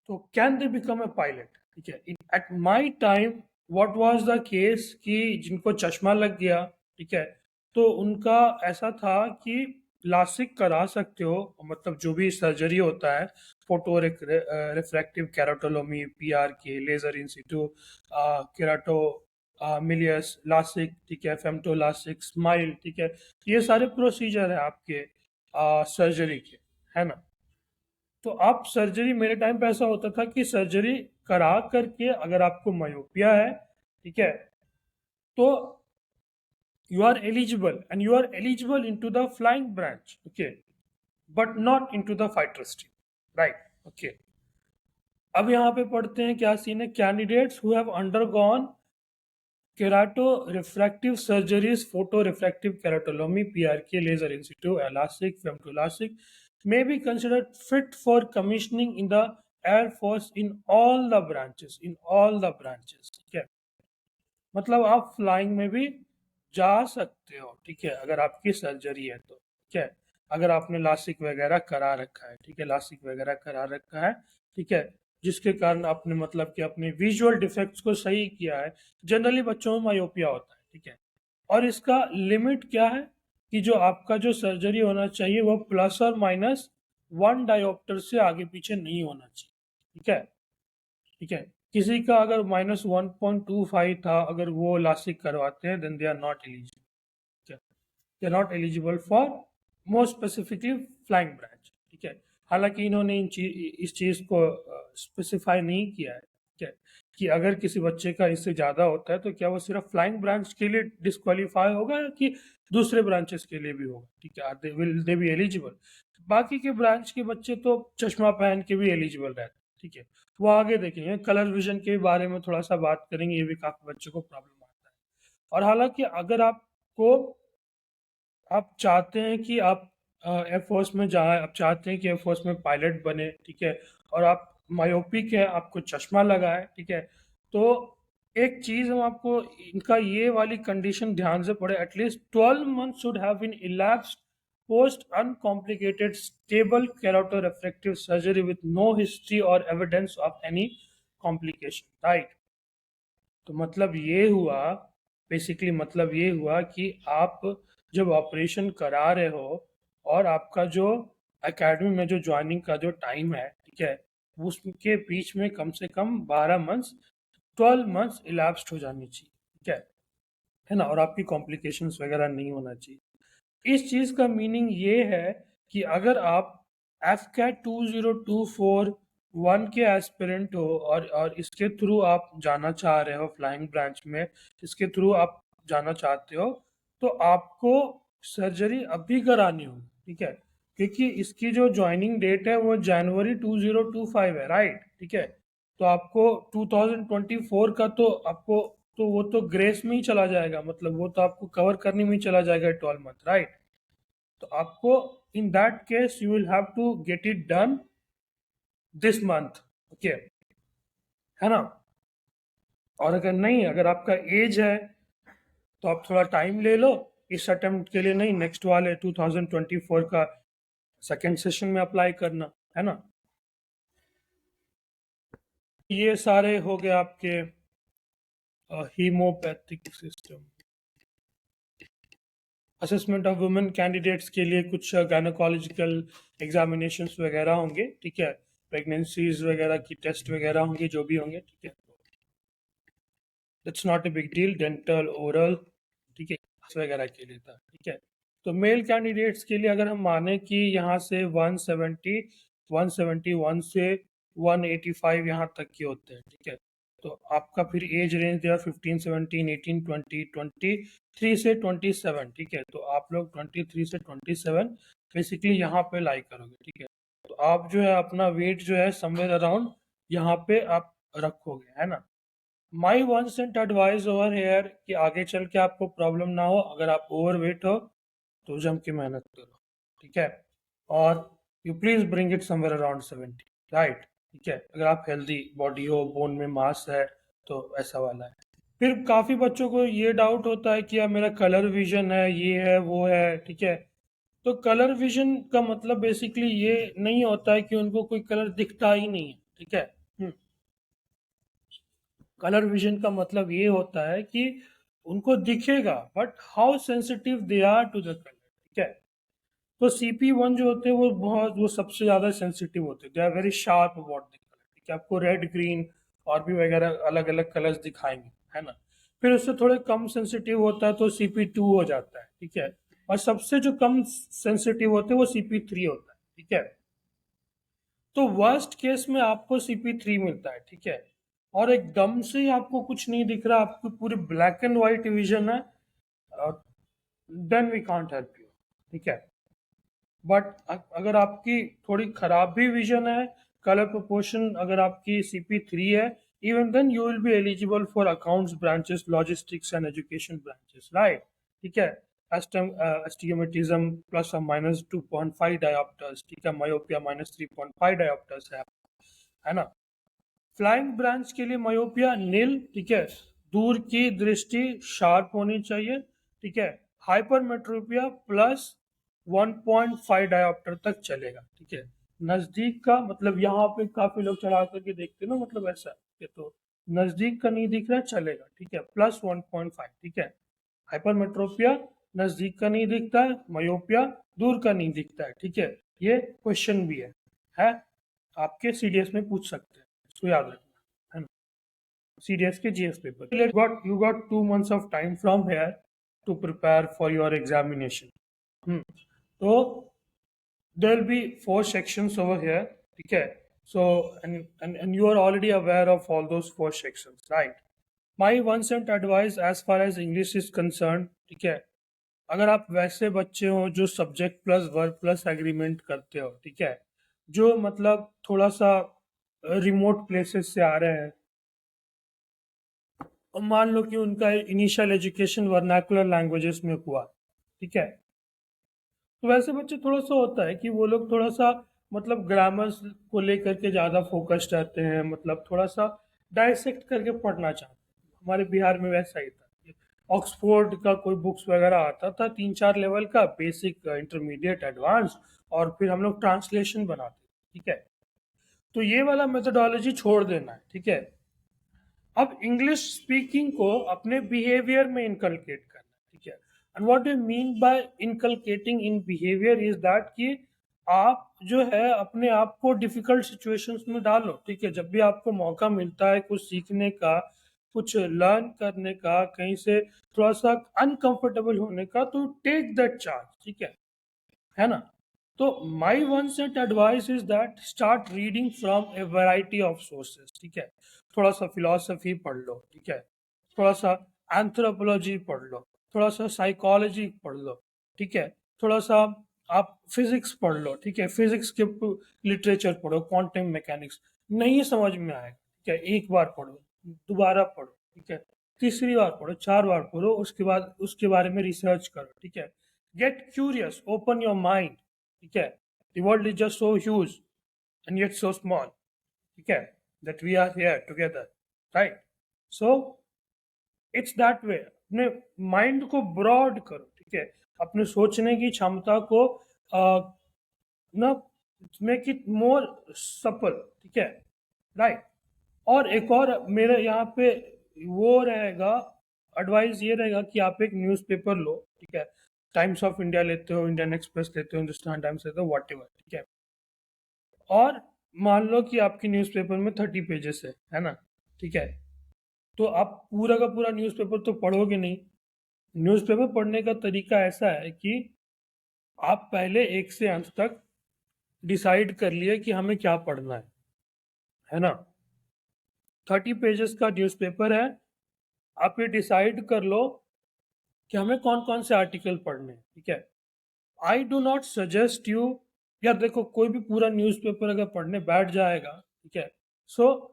Speaker 1: तो can they become a pilot, ठीक है। At my time what was the case कि जिनको चश्मा लग गया, ठीक है, तो उनका ऐसा था कि लासिक करा सकते हो, मतलब जो भी सर्जरी होता है, photo refractive keratotomy, PRK, laser in Situ, kerato Milius, LASIK, ठीक है, फेमटोलासिक, स्माइल, ठीक है, ये सारे प्रोसीजर है आपके सर्जरी के, है ना। तो आप सर्जरी, मेरे टाइम पे ऐसा होता था कि सर्जरी करा करके अगर आपको मायोपिया है, ठीक है, तो you are eligible, and you are eligible into the flying branch, okay, but not into the fighter stream, right? Okay, अब यहाँ पे पढ़ते हैं क्या सीन है। Candidates who have undergone kerato refractive surgeries, photo refractive keratotomy, PRK, laser in situ, elastic, femtolasik, may be considered fit for commissioning in the air force in all the branches, in all the branches, ठीक है। मतलब आप flying में भी जा सकते हो, ठीक है, अगर आपकी सर्जरी है तो, ठीक है, अगर आपने लासिक वगैरह करा रखा है, ठीक है, लासिक वगैरह करा रखा है, ठीक है, जिसके कारण आपने मतलब कि अपने विजुअल डिफेक्ट्स को सही किया है। जनरली बच्चों में मायोपिया होता है, ठीक है, और इसका लिमिट क्या है कि जो आपका जो सर्जरी होना चाहिए वो प्लस और माइनस 1 डायोप्टर से आगे पीछे नहीं होना चाहिए, ठीक है, ठीक है। किसी का अगर -1.25 था, अगर वो लासिक करवाते हैं, then they are not eligible, ठीक है, they are not eligible for more specifically flying branch, ठीक है। हालांकि इन्होंने इस चीज़ को स्पेसिफाई नहीं किया है, ठीक है, कि अगर किसी बच्चे का इससे ज़्यादा होता है तो क्या वो सिर्फ फ्लाइंग ब्रांच के लिए डिस्क्वालीफाई होगा या कि दूसरे ब्रांचेस के लिए भी होगा, ठीक है, विल दे बी एलिजिबल। बाकी के ब्रांच के बच्चे तो चश्मा पहन के भी एलिजिबल रहते हैं, ठीक है। वो आगे देखेंगे, कलर विजन के बारे में थोड़ा सा बात करेंगे, ये भी काफ़ी बच्चों को प्रॉब्लम आता है। और हालांकि अगर आपको, आप चाहते हैं कि आप एयरफोर्स में जाएं, आप चाहते हैं कि एयरफोर्स में पायलट बने, ठीक है, और आप मायोपिक है, आपको चश्मा लगा है, ठीक है, तो एक चीज़ हम आपको, इनका ये वाली कंडीशन ध्यान से पढ़े, at least 12 months should have been elapsed post uncomplicated stable keratorefractive surgery with no history or evidence of any complication, right? तो मतलब ये हुआ, बेसिकली मतलब ये हुआ कि आप जब ऑपरेशन करा रहे हो और आपका जो एकेडमी में जो ज्वाइनिंग का जो टाइम है, ठीक है, उसके बीच में कम से कम 12 मंथ्स, 12 मंथ्स इलैप्स्ड हो जानी चाहिए, ठीक है ना, और आपकी कॉम्प्लिकेशंस वगैरह नहीं होना चाहिए। इस चीज़ का मीनिंग ये है कि अगर आप एफ कैट 2024-1 के एस्पिरेंट हो और इसके थ्रू आप जाना चाह रहे हो फ्लाइंग ब्रांच में, इसके थ्रू आप जाना चाहते हो, तो आपको सर्जरी अभी करानी होगी, ठीक है, क्योंकि इसकी जो ज्वाइनिंग डेट है वो जनवरी 2025 है, राइट, ठीक है। तो आपको 2024 का तो आपको, तो वो तो ग्रेस में ही चला जाएगा, मतलब वो तो आपको कवर करने में ही चला जाएगा 12 मंथ, राइट। तो आपको in that case you will have to get it done this month, okay, है ना। और अगर नहीं, अगर आपका एज है तो आप थोड़ा टाइम ले लो, इस अटेम्प्ट के लिए नहीं, नेक्स्ट वाले 2024 का सेकेंड सेशन में अप्लाई करना, है ना। ये सारे हो गए आपके haemopoietic system. Assessment of women candidates के लिए कुछ गायनोकोलॉजिकल एग्जामिनेशंस वगैरह होंगे, ठीक है, प्रेगनेंसीज वगैरह की टेस्ट वगैरह होंगे, जो भी होंगे, ठीक है, that's not a big deal, dental, oral, ठीक है, वगैरह के लिए था, ठीक है। तो मेल कैंडिडेट्स के लिए अगर हम माने कि यहाँ से 171 से 185 यहाँ तक के होते हैं, ठीक है, तो आपका फिर एज रेंज दिया 15, 17, 18, 20, 23 से 27, ठीक है, तो आप लोग 23 से 27 बेसिकली यहाँ पे लाई करोगे, ठीक है। तो आप जो है अपना वेट जो है समवेयर अराउंड यहाँ पे आप रखोगे, है ना। My one cent advice over here कि आगे चल के आपको प्रॉब्लम ना हो, अगर आप ओवर वेट हो तो जम के मेहनत करो, ठीक है, और you please bring it somewhere around 70, right, ठीक है, अगर आप हेल्दी बॉडी हो, बोन में मास है, तो ऐसा वाला है। फिर काफी बच्चों को ये डाउट होता है कि यार मेरा कलर विजन है, ये है, वो है, ठीक है। तो कलर विजन का मतलब बेसिकली ये नहीं होता है कि उनको कोई कलर दिखता ही नहीं है, ठीक है। कलर विजन का मतलब ये होता है कि उनको दिखेगा, but how sensitive they are to the colour, ठीक है। तो CP1 जो होते हैं वो सबसे ज़्यादा सेंसिटिव होते हैं, they are very sharp about the colour, ठीक है, आपको रेड, ग्रीन और भी वगैरह अलग अलग कलर्स दिखाएंगे, है ना। फिर उससे थोड़े कम सेंसिटिव होता है तो CP2 हो जाता है, ठीक है, और सबसे जो कम सेंसिटिव होते हैं वो CP3 होता है, ठीक है। तो वर्स्ट केस में आपको CP3 मिलता है, ठीक है, और एकदम से ही आपको कुछ नहीं दिख रहा, आपको पूरी ब्लैक एंड व्हाइट विजन है, then we can't help you, ठीक है। बट अगर आपकी थोड़ी खराब भी विजन है, कलर प्रोपोर्शन अगर आपकी CP3 है, even then you will be eligible for accounts branches, logistics and education branches, right, ठीक है। एस्टिगमेटिज्म प्लस और माइनस 2.5 डायोप्टर्स, ठीक है, मायोपिया माइनस 3.5 डायोप्टर्स है ना। फ्लाइंग ब्रांच के लिए मायोपिया नील, ठीक है, दूर की दृष्टि शार्प होनी चाहिए, ठीक है, हाइपरमेट्रोपिया प्लस 1.5 डायोप्टर तक चलेगा, ठीक है। नजदीक का मतलब यहाँ पे काफी लोग चढ़ा करके देखते हैं ना, मतलब ऐसा कि तो नजदीक का नहीं दिख रहा चलेगा, ठीक है, प्लस 1.5, ठीक है। हाइपरमेट्रोपिया नजदीक का नहीं दिखता है, मायोपिया दूर का नहीं दिखता है, ठीक है। ये क्वेश्चन भी है आपके CDS में पूछ सकते हैं, इसको याद रखना, है ना, CDS के GS paper. You got 2 months of time from here to prepare for your examination. तो there will be 4 sections over here, ठीक है। So and you are already aware of all those 4 sections, right? My 1 cent advice as far as English is concerned, ठीक है, अगर आप वैसे बच्चे हो जो subject plus verb plus agreement करते हो, ठीक है, जो मतलब थोड़ा सा रिमोट प्लेसेस से आ रहे हैं, और मान लो कि उनका इनिशियल एजुकेशन वर्नाकुलर लैंग्वेजेस में हुआ, ठीक है, तो वैसे बच्चे थोड़ा सा होता है कि वो लोग थोड़ा सा मतलब ग्रामर को लेकर के ज़्यादा फोकस्ड रहते हैं, मतलब थोड़ा सा डायसेक्ट करके पढ़ना चाहते हैं। हमारे बिहार में वैसा ही था, ऑक्सफोर्ड का कोई बुक्स वगैरह आता था 3-4 लेवल का, बेसिक, इंटरमीडिएट, एडवांस, और फिर हम लोग ट्रांसलेशन बनाते थे, ठीक है। तो ये वाला मेथोडोलॉजी छोड़ देना है, ठीक है। अब इंग्लिश स्पीकिंग को अपने बिहेवियर में इनकलकेट करना, ठीक है। And what do mean by inculcating in behaviour is that कि आप जो है अपने आप को डिफिकल्ट सिचुएशंस में डालो, ठीक है। जब भी आपको मौका मिलता है कुछ सीखने का, कुछ लर्न करने का, कहीं से थोड़ा सा अनकंफर्टेबल होने का, तो टेक दैट चांस, ठीक है ना। तो माई 1 cent advice is that start reading from A variety of sources, ठीक है। थोड़ा सा फिलोसफी पढ़ लो, ठीक है, थोड़ा सा एंथ्रोपोलॉजी पढ़ लो, थोड़ा सा साइकोलॉजी पढ़ लो, ठीक है, थोड़ा सा आप फिजिक्स पढ़ लो, ठीक है, फिजिक्स के लिटरेचर पढ़ो, क्वांटम मैकेनिक्स। नहीं समझ में आएगा, ठीक है, एक बार पढ़ो, दोबारा पढ़ो, ठीक है, तीसरी बार पढ़ो, 4 बार पढ़ो, उसके बाद उसके बारे में रिसर्च करो, ठीक है। Get curious, open your mind, ठीक है। The world is just so huge and yet so small, ठीक है, that we are here together, right? So it's that way, अपने माइंड को ब्रॉड करो, ठीक है, अपने सोचने की क्षमता को ना मेक इट मोर सफल, ठीक है, राइट। और एक और मेरे यहाँ पे वो रहेगा, एडवाइस ये रहेगा कि आप एक न्यूज़पेपर लो, ठीक है, टाइम्स ऑफ इंडिया लेते हो, इंडियन एक्सप्रेस लेते हो, हिंदुस्तान टाइम्स लेते हो, वॉट एवर, ठीक है। और मान लो कि आपकी न्यूज़पेपर में 30 पेजेस है ना, ठीक है। तो आप पूरा का पूरा न्यूज़पेपर तो पढ़ोगे नहीं। न्यूज़पेपर पढ़ने का तरीका ऐसा है कि आप पहले एक से अंत तक डिसाइड कर लिए कि हमें क्या पढ़ना है ना। 30 पेजेस का न्यूज़पेपर है, आप ये डिसाइड कर लो कि हमें कौन कौन से आर्टिकल पढ़ने हैं, ठीक है। I do not suggest you, यार देखो कोई भी पूरा न्यूज़पेपर अगर पढ़ने बैठ जाएगा, ठीक है, सो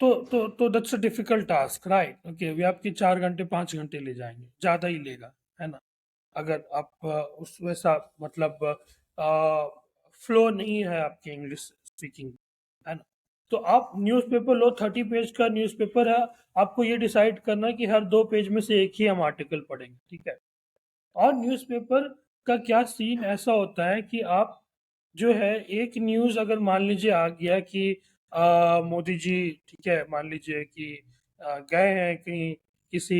Speaker 1: तो that's a difficult task, right, okay, वे आपके 4 घंटे 5 घंटे ले जाएंगे, ज़्यादा ही लेगा, है ना। अगर आप उस वैसा मतलब फ्लो नहीं है आपकी इंग्लिश स्पीकिंग, है ना। तो आप न्यूज़पेपर लो, 30 पेज का न्यूज़पेपर है, आपको ये डिसाइड करना है कि हर 2 पेज में से एक ही हम आर्टिकल पढ़ेंगे, ठीक है। और न्यूज़पेपर का क्या सीन ऐसा होता है कि आप जो है एक न्यूज़ अगर मान लीजिए आ गया कि मोदी जी, ठीक है, मान लीजिए कि गए हैं कहीं किसी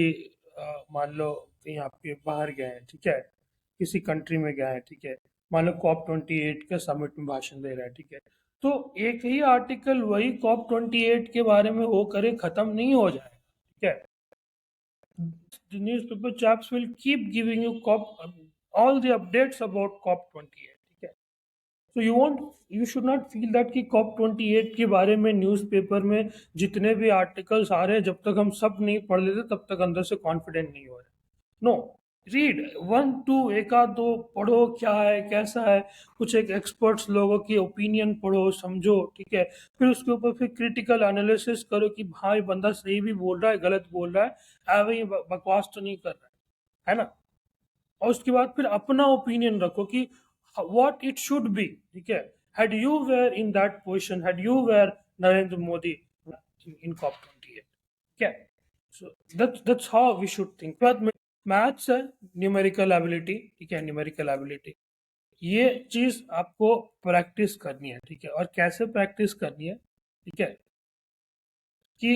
Speaker 1: मान लो कहीं आपके बाहर गए हैं, ठीक है, किसी कंट्री में गया है, ठीक है, मान लो COP28 के समिट में भाषण दे रहा है, ठीक है, तो एक ही आर्टिकल वही COP28 के बारे में वो करे खत्म नहीं हो जाएगा, ठीक है। The newspaper chaps will keep giving you all the updates about COP28, ठीक है। So you should not feel that कि COP28 के बारे में न्यूज़पेपर में जितने भी आर्टिकल्स आ रहे हैं, जब तक हम सब नहीं पढ़ लेते तब तक अंदर से कॉन्फिडेंट नहीं हो रहे। नो, रीड 1 2, एक आध दो पढ़ो, क्या है कैसा है, कुछ एक एक्सपर्ट्स लोगों की ओपिनियन पढ़ो, समझो, ठीक है। फिर उसके ऊपर फिर क्रिटिकल एनालिसिस करो कि भाई बंदा सही भी बोल रहा है, गलत बोल रहा है, ऐवे ही बकवास तो नहीं कर रहा है ना। और उसके बाद फिर अपना ओपिनियन रखो कि what it should be, ठीक है। had you were in that position, had you were Narendra Modi in COP28, ठीक है। so that's how we should think। बाद में मैथ्स है, न्यूमेरिकल एबिलिटी, ठीक है, न्यूमेरिकल एबिलिटी, ये चीज आपको प्रैक्टिस करनी है, ठीक है। और कैसे प्रैक्टिस करनी है, ठीक है, कि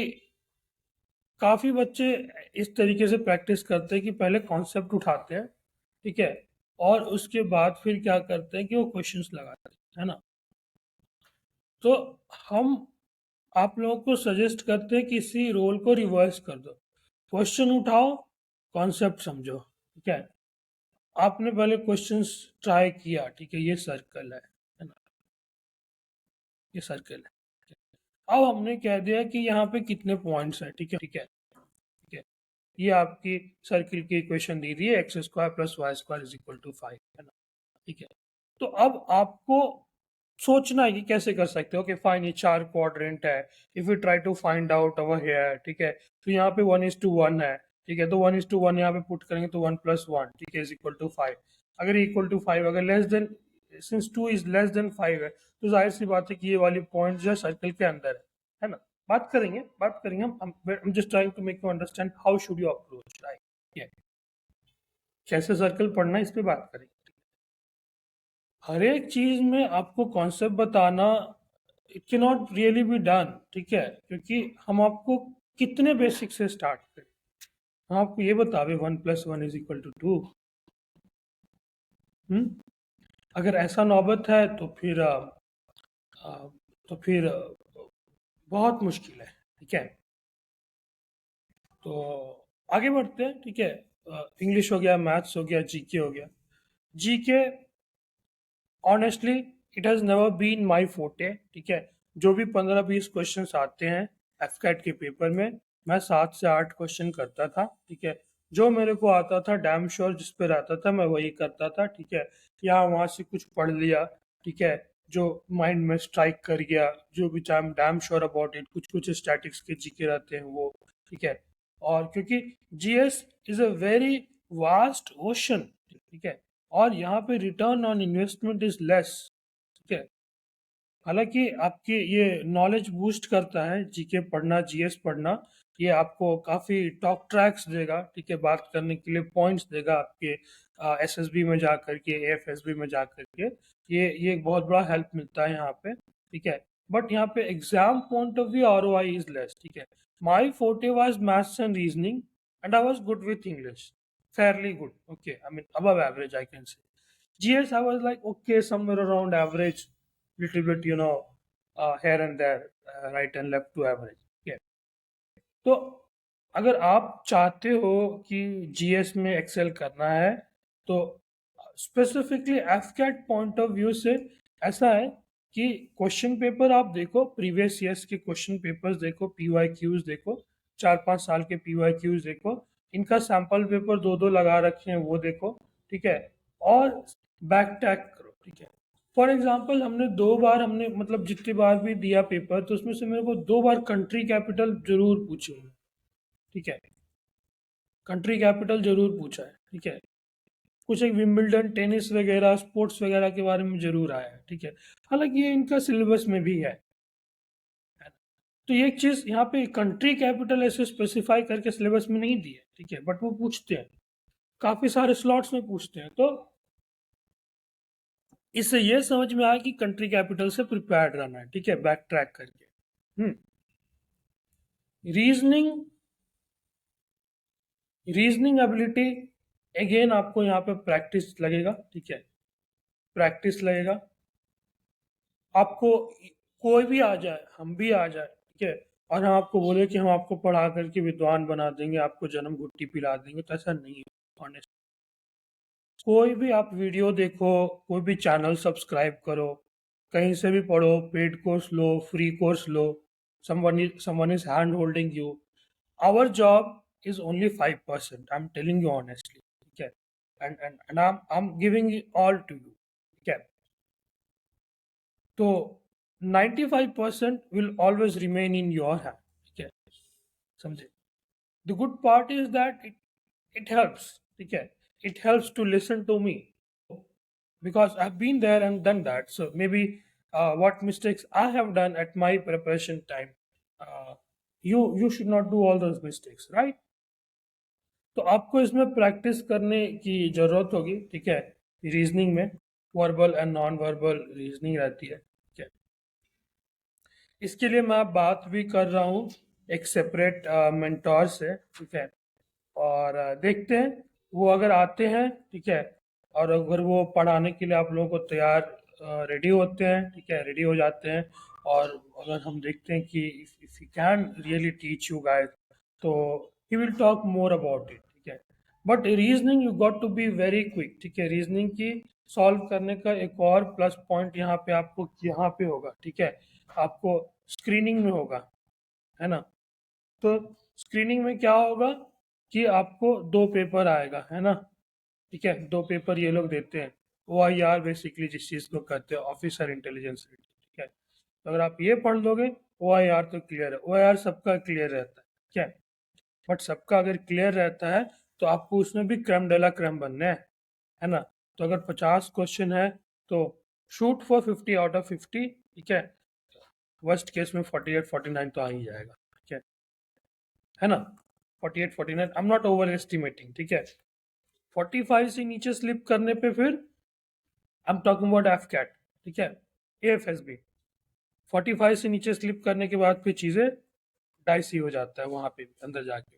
Speaker 1: काफी बच्चे इस तरीके से प्रैक्टिस करते हैं कि पहले कॉन्सेप्ट उठाते हैं, ठीक है, और उसके बाद फिर क्या करते हैं कि वो क्वेश्चंस लगाते हैं, है ना। तो हम आप लोगों को सजेस्ट करते हैं कि इसी रोल को रिवर्स कर दो, क्वेश्चन उठाओ, कॉन्सेप्ट समझो, ठीक है। आपने पहले क्वेश्चंस ट्राई किया, ठीक है, ये सर्कल है ना, ये सर्कल है, ठीक है? अब हमने कह दिया कि यहाँ पे कितने पॉइंट्स हैं, ठीक है, ठीक है, ठीक है। ये आपकी सर्किल की इक्वेशन दी थी, x² + y² = 5, है ना, ठीक है। तो अब आपको सोचना है कि कैसे कर सकते हो कि फाइन ये 4 क्वाड्रेंट है, if you try to find out over here, ठीक है, तो यहाँ पे 1:1 है, ठीक है, तो 1:1 यहाँ पे पुट करेंगे तो 1 + 1, ठीक है, =5। अगर =5, अगर less than, since 2 is less than 5 है, तो जाहिर सी बात है कि ये वाली पॉइंट जो है सर्कल के अंदर है ना। बात करेंगे हम just trying to make you understand how should you approach, right, कैसे सर्कल पढ़ना है, इस पे बात करेंगे। हर एक चीज में आपको कॉन्सेप्ट बताना, it can not really be done, ठीक है, क्योंकि हम आपको कितने बेसिक से स्टार्ट करें। हम आपको ये बतावे 1 + 1 = 2। अगर ऐसा नौबत है तो फिर तो फिर बहुत मुश्किल है, ठीक है। तो आगे बढ़ते हैं, ठीक है। इंग्लिश हो गया, मैथ्स हो गया, जीके हो गया। GK honestly it has never been my forte, ठीक है। जो भी 15-20 क्वेश्चन आते हैं एफकैट के पेपर में, मैं 7 से 8 क्वेश्चन करता था, ठीक है। जो मेरे को आता था डैम श्योर जिस पे रहता था मैं वही करता था, ठीक है। यहाँ वहाँ से कुछ पढ़ लिया, ठीक है, जो माइंड में स्ट्राइक कर गया, जो भी I am damn sure about it, कुछ कुछ स्टैटिक्स के जीके रहते हैं वो, ठीक है। और क्योंकि GS is a very vast ocean, ठीक है, और यहाँ पे return on investment is less, ठीक है। हालांकि आपकी ये नॉलेज बूस्ट करता है, जीके पढ़ना, जीएस पढ़ना, ये आपको काफ़ी टॉक ट्रैक्स देगा, ठीक है, बात करने के लिए पॉइंट्स देगा आपके एसएसबी में जा करके, एएफएसबी में जा करके, ये एक बहुत बड़ा हेल्प मिलता है यहाँ पे, ठीक है। बट यहाँ पे exam point of view ROI is less, ठीक है। My forte was maths and reasoning and I was good with English, fairly good, okay, I mean above average I can say. GS I was like okay, somewhere around average, little bit, here and there, right and left to average, okay। तो अगर आप चाहते हो कि GS में Excel करना है, तो specifically AFCAT point of view से ऐसा है कि क्वेश्चन पेपर आप देखो, प्रीवियस ईयर्स के क्वेश्चन पेपर्स देखो, पीवाईक्यूज देखो, 4-5 साल के पीवाईक्यूज देखो, इनका सैंपल पेपर 2-2 लगा रखे हैं वो देखो, ठीक है, और बैक टैग करो, ठीक है। फॉर एग्जाम्पल हमने 2 बार, हमने मतलब जितनी बार भी दिया पेपर, तो उसमें से मेरे को 2 बार कंट्री कैपिटल जरूर पूछे, ठीक है, कंट्री कैपिटल जरूर पूछा है, ठीक है। कुछ एक विंबलडन, टेनिस वगैरह, स्पोर्ट्स वगैरह के बारे में जरूर आया है, ठीक है। हालांकि ये इनका सिलेबस में भी है ना? तो ये चीज यहाँ पे कंट्री कैपिटल ऐसे स्पेसिफाई करके सिलेबस में नहीं दी है, ठीक है, बट वो पूछते हैं, काफी सारे स्लॉट्स में पूछते हैं। तो इससे ये समझ में आया कि कंट्री कैपिटल से प्रिपेयर्ड रहना है, ठीक है, बैक ट्रैक करके। रीजनिंग एबिलिटी अगेन आपको यहाँ पे प्रैक्टिस लगेगा, ठीक है, प्रैक्टिस लगेगा। आपको कोई भी आ जाए, हम भी आ जाए, ठीक है, और हम आपको बोले कि हम आपको पढ़ा करके विद्वान बना देंगे, आपको जन्म घुट्टी पिला देंगे, तो ऐसा नहीं है honest। कोई भी आप वीडियो देखो, कोई भी चैनल सब्सक्राइब करो, कहीं से भी पढ़ो, paid course low, free course low, someone is hand holding you, our job is only 5%, I'm telling you honestly, ठीक है, and I'm giving it all to you, ठीक है। तो 95% will always remain in your hand, ठीक है, समझे। the good part is that it helps, ठीक है, it helps to listen to me because I've been there and done that, so maybe what mistakes I have done at my preparation time, uh, you should not do all those mistakes, right? तो आपको इसमें practice करने की ज़रूरत होगी, ठीक है। Reasoning में verbal and non verbal reasoning रहती है, ठीक है। इसके लिए मैं बात भी कर रहा हूँ एक सेपरेट मेंटोर से, ठीक है, और देखते हैं वो अगर आते हैं, ठीक है, और अगर वो पढ़ाने के लिए आप लोगों को तैयार रेडी होते हैं, ठीक है, रेडी हो जाते हैं, और अगर हम देखते हैं कि if he can really teach you guys, तो he will talk more about it, ठीक है। But reasoning you got to be very quick, ठीक है। रीजनिंग की सॉल्व करने का एक और प्लस पॉइंट यहाँ पे आपको यहाँ पे होगा, ठीक है, आपको स्क्रीनिंग में होगा, है ना। तो स्क्रीनिंग में क्या होगा कि आपको दो पेपर आएगा, है ना, ठीक है, दो पेपर ये लोग देते हैं। OIR बेसिकली जिस चीज़ को कहते हैं ऑफिसर इंटेलिजेंस, ठीक है। तो अगर आप ये पढ़ लोगे OIR तो क्लियर है, OIR सबका क्लियर रहता है, ठीक है। बट सबका अगर क्लियर रहता है तो आपको उसमें भी क्रम डेला क्रम बनना है ना। तो अगर 50 क्वेश्चन है तो शूट फॉर 50 आउट ऑफ 50, ठीक है। वर्स्ट केस में 48-49 तो आ ही जाएगा, ठीक है ना। 48-49 I am not overestimating, ठीक है। 45 से नीचे स्लिप करने पे फिर I am talking about AFCAT, ठीक है, AFSB। 45 से नीचे स्लिप करने के बाद फिर चीज़ें डाइसी हो जाता है वहाँ पे अंदर जाके,